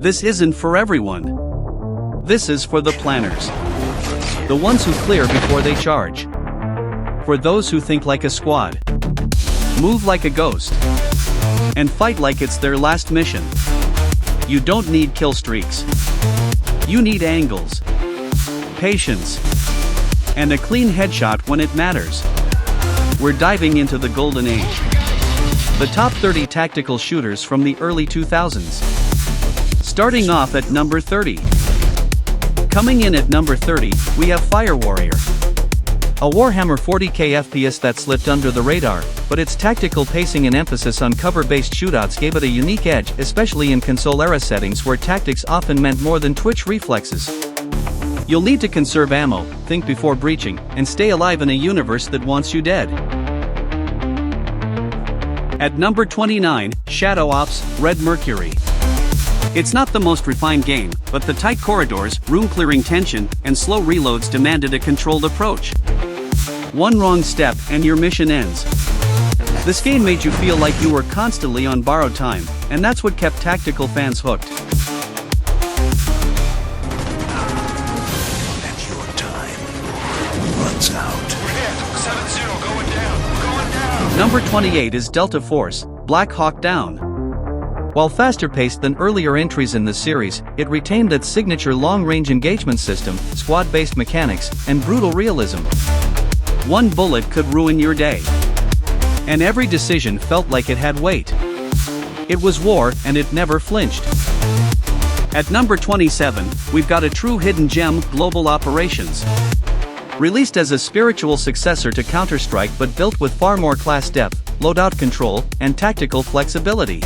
This isn't for everyone. This is for the planners. The ones who clear before they charge. For those who think like a squad. Move like a ghost. And fight like it's their last mission. You don't need kill streaks. You need angles. Patience. And a clean headshot when it matters. We're diving into the golden age. The top 30 tactical shooters from the early 2000s. Starting off at number 30. Coming in at number 30, we have Fire Warrior. A Warhammer 40k FPS that slipped under the radar, but its tactical pacing and emphasis on cover-based shootouts gave it a unique edge, especially in console-era settings where tactics often meant more than twitch reflexes. You'll need to conserve ammo, think before breaching, and stay alive in a universe that wants you dead. At number 29, Shadow Ops, Red Mercury. It's not the most refined game, but the tight corridors, room-clearing tension, and slow reloads demanded a controlled approach. One wrong step and your mission ends. This game made you feel like you were constantly on borrowed time, and that's what kept tactical fans hooked. And your time runs out. We're hit. 7-0, going down. Number 28 is Delta Force, Black Hawk Down. While faster-paced than earlier entries in the series, it retained its signature long-range engagement system, squad-based mechanics, and brutal realism. One bullet could ruin your day. And every decision felt like it had weight. It was war, and it never flinched. At number 27, we've got a true hidden gem, Global Operations. Released as a spiritual successor to Counter-Strike but built with far more class depth, loadout control, and tactical flexibility.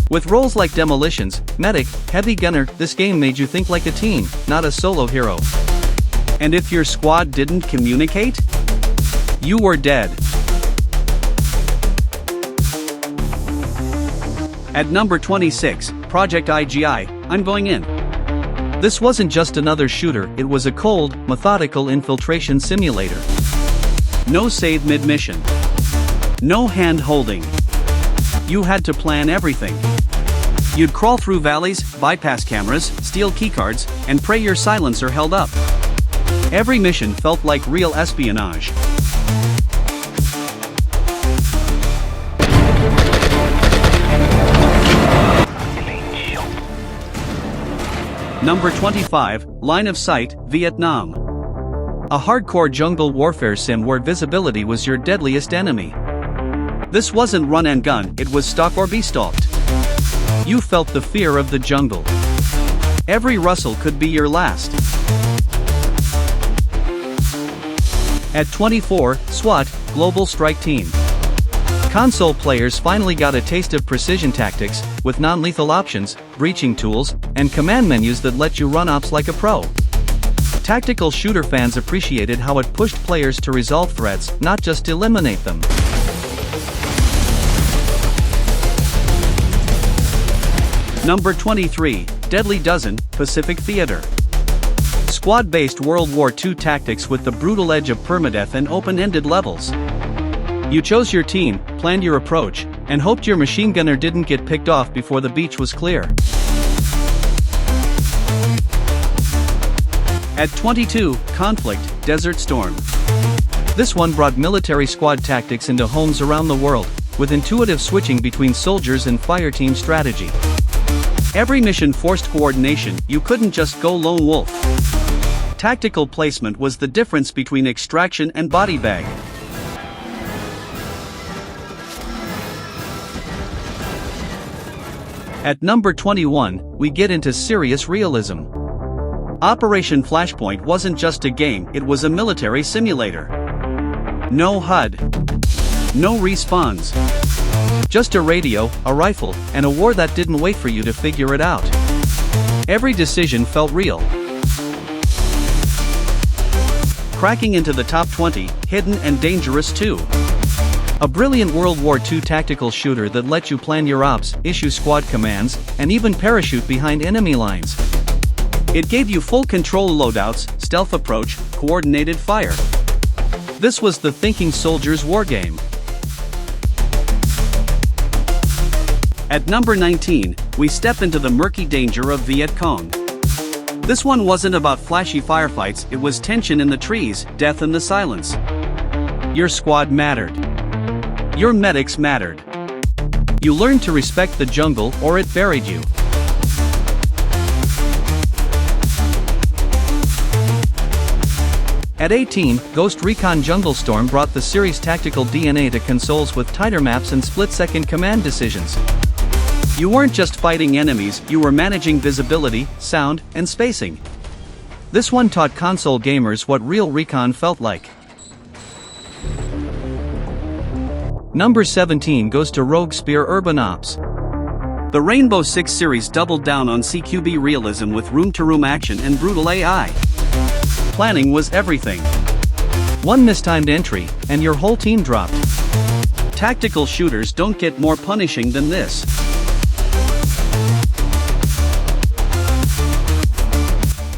With roles like Demolitions, Medic, Heavy Gunner, this game made you think like a team, not a solo hero. And if your squad didn't communicate, you were dead. At number 26, Project IGI, I'm Going In. This wasn't just another shooter, it was a cold, methodical infiltration simulator. No save mid-mission. No hand-holding. You had to plan everything. You'd crawl through valleys, bypass cameras, steal keycards, and pray your silencer held up. Every mission felt like real espionage. Number 25, Line of Sight, Vietnam. A hardcore jungle warfare sim where visibility was your deadliest enemy. This wasn't run and gun, it was stalk or be stalked. You felt the fear of the jungle. Every rustle could be your last. At 24, SWAT, Global Strike Team. Console players finally got a taste of precision tactics, with non-lethal options, breaching tools, and command menus that let you run ops like a pro. Tactical shooter fans appreciated how it pushed players to resolve threats, not just eliminate them. Number 23, Deadly Dozen, Pacific Theater. Squad-based World War II tactics with the brutal edge of permadeath and open-ended levels. You chose your team, planned your approach, and hoped your machine gunner didn't get picked off before the beach was clear. At 22, Conflict, Desert Storm. This one brought military squad tactics into homes around the world, with intuitive switching between soldiers and fireteam strategy. Every mission forced coordination, you couldn't just go lone wolf. Tactical placement was the difference between extraction and body bag. At number 21, we get into serious realism. Operation Flashpoint wasn't just a game, it was a military simulator. No HUD. No respawns. Just a radio, a rifle, and a war that didn't wait for you to figure it out. Every decision felt real. Cracking into the top 20, Hidden and Dangerous 2. A brilliant World War II tactical shooter that let you plan your ops, issue squad commands, and even parachute behind enemy lines. It gave you full control loadouts, stealth approach, coordinated fire. This was the thinking soldier's wargame. At number 19, we step into the murky danger of Viet Cong. This one wasn't about flashy firefights, it was tension in the trees, death in the silence. Your squad mattered. Your medics mattered. You learned to respect the jungle or it buried you. At 18, Ghost Recon Jungle Storm brought the series' tactical DNA to consoles with tighter maps and split-second command decisions. You weren't just fighting enemies, you were managing visibility, sound, and spacing. This one taught console gamers what real recon felt like. Number 17 goes to Rogue Spear Urban Ops. The Rainbow Six series doubled down on CQB realism with room-to-room action and brutal AI. Planning was everything. One mistimed entry, and your whole team dropped. Tactical shooters don't get more punishing than this.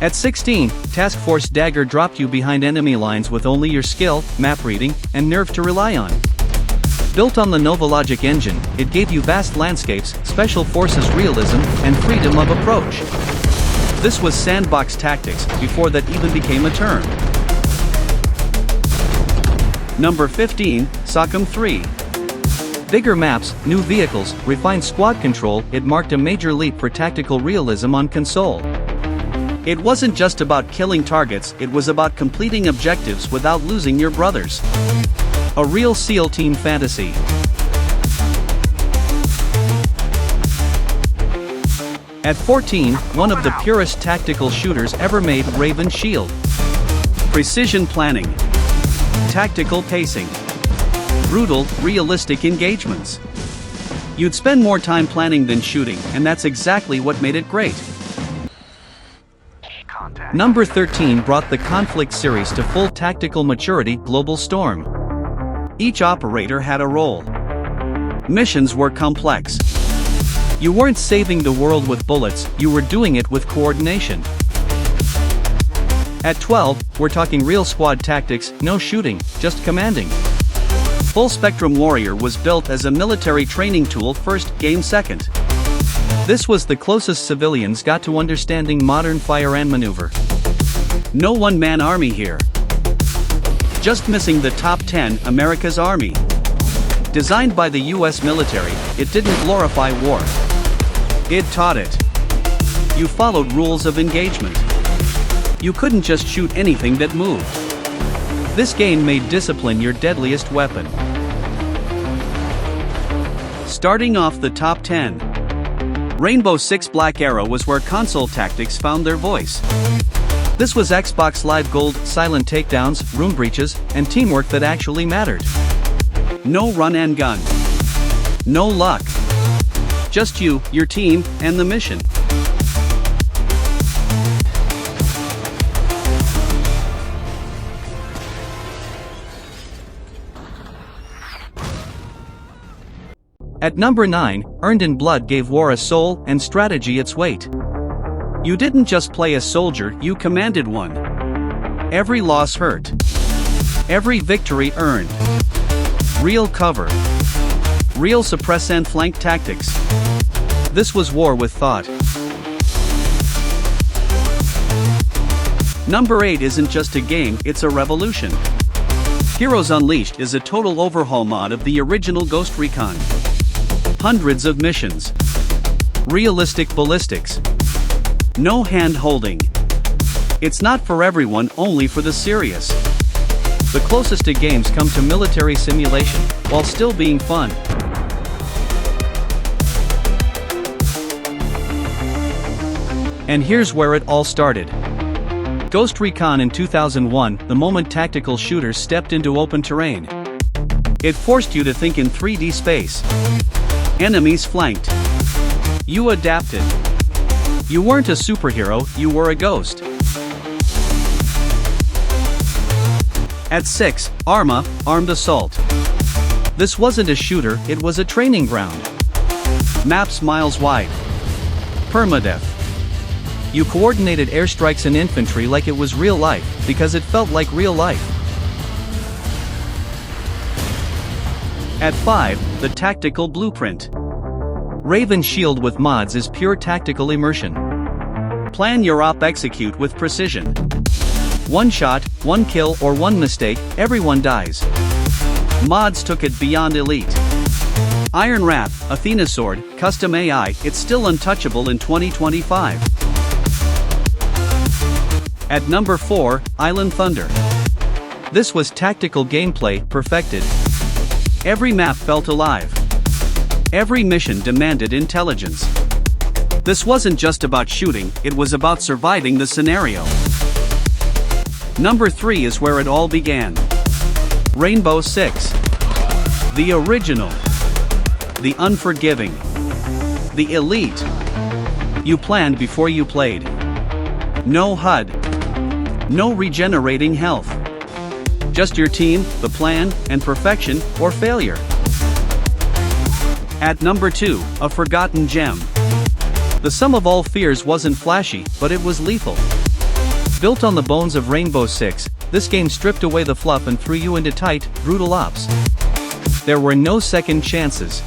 At 16, Task Force Dagger dropped you behind enemy lines with only your skill, map reading, and nerve to rely on. Built on the Novalogic engine, it gave you vast landscapes, special forces realism, and freedom of approach. This was sandbox tactics, before that even became a term. Number 15, SOCOM 3. Bigger maps, new vehicles, refined squad control, it marked a major leap for tactical realism on console. It wasn't just about killing targets, it was about completing objectives without losing your brothers. A real SEAL team fantasy. At 14, one of the purest tactical shooters ever made, Raven Shield. Precision planning. Tactical pacing. Brutal, realistic engagements. You'd spend more time planning than shooting, and that's exactly what made it great. Number 13 brought the Conflict series to full tactical maturity, Global Storm. Each operator had a role. Missions were complex. You weren't saving the world with bullets, you were doing it with coordination. At 12, we're talking real squad tactics, no shooting, just commanding. Full Spectrum Warrior was built as a military training tool first, game second. This was the closest civilians got to understanding modern fire and maneuver. No one-man army here. Just missing the top 10, America's Army. Designed by the US military, it didn't glorify war. It taught it. You followed rules of engagement. You couldn't just shoot anything that moved. This game made discipline your deadliest weapon. Starting off the top 10. Rainbow Six Black Arrow was where console tactics found their voice. This was Xbox Live Gold, silent takedowns, room breaches, and teamwork that actually mattered. No run and gun. No luck. Just you, your team, and the mission. At number 9, Earned in Blood gave war a soul and strategy its weight. You didn't just play a soldier, you commanded one. Every loss hurt. Every victory earned. Real cover. Real suppress and flank tactics. This was war with thought. Number 8 isn't just a game, it's a revolution. Heroes Unleashed is a total overhaul mod of the original Ghost Recon. Hundreds of missions. Realistic ballistics. No hand-holding. It's not for everyone, only for the serious. The closest to games come to military simulation, while still being fun. And here's where it all started. Ghost Recon in 2001, the moment tactical shooters stepped into open terrain. It forced you to think in 3D space. Enemies flanked. You adapted. You weren't a superhero, you were a ghost. At 6, Arma, Armed Assault. This wasn't a shooter, it was a training ground. Maps miles wide. Permadeath. You coordinated airstrikes and infantry like it was real life, because it felt like real life. At 5, the Tactical Blueprint. Raven Shield with mods is pure tactical immersion. Plan your op, execute with precision. One shot, one kill or one mistake, everyone dies. Mods took it beyond elite. Iron Wrath, Athena Sword, Custom AI, it's still untouchable in 2025. At number 4, Island Thunder. This was tactical gameplay, perfected. Every map felt alive. Every mission demanded intelligence. This wasn't just about shooting, it was about surviving the scenario. Number 3 is where it all began. Rainbow Six. The original. The unforgiving. The elite. You planned before you played. No HUD. No regenerating health. Just your team, the plan, and perfection, or failure. At number 2, a forgotten gem. The sum of all fears wasn't flashy, but it was lethal. Built on the bones of Rainbow Six, this game stripped away the fluff and threw you into tight, brutal ops. There were no second chances.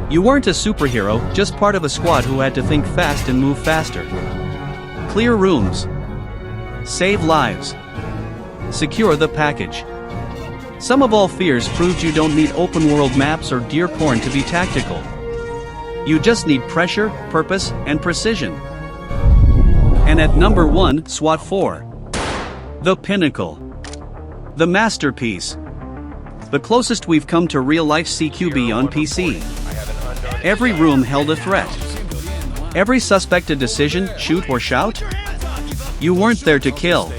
You weren't a superhero, just part of a squad who had to think fast and move faster. Clear rooms. Save lives. Secure the package. Sum of all fears proved you don't need open-world maps or deer porn to be tactical. You just need pressure, purpose, and precision. And at number 1, SWAT 4. The pinnacle. The masterpiece. The closest we've come to real-life CQB on PC. Every room held a threat. Every suspect a decision, shoot or shout. You weren't there to kill.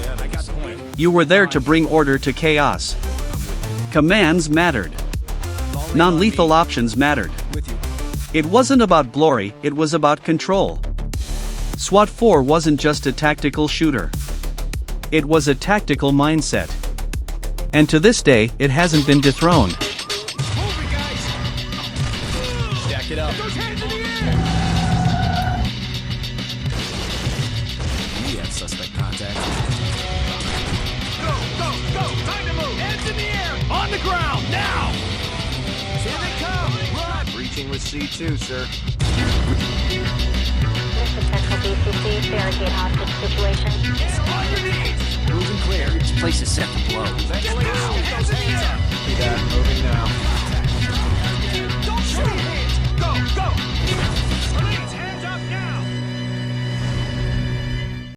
You were there to bring order to chaos. Commands mattered. Non-lethal options mattered. It wasn't about glory, it was about control. SWAT 4 wasn't just a tactical shooter. It was a tactical mindset. And to this day, it hasn't been dethroned. Jack it up. We have suspect contact. Go! Time to move! Hands in the air! On the ground, now! Here they come! Run! Breaching with C2, sir. This is Central BCC, barricade hostage situation. Underneath! Moving clear. This place is set to blow. Get down! Hands in the air! See that? Moving now. Don't shoot your hands! Go!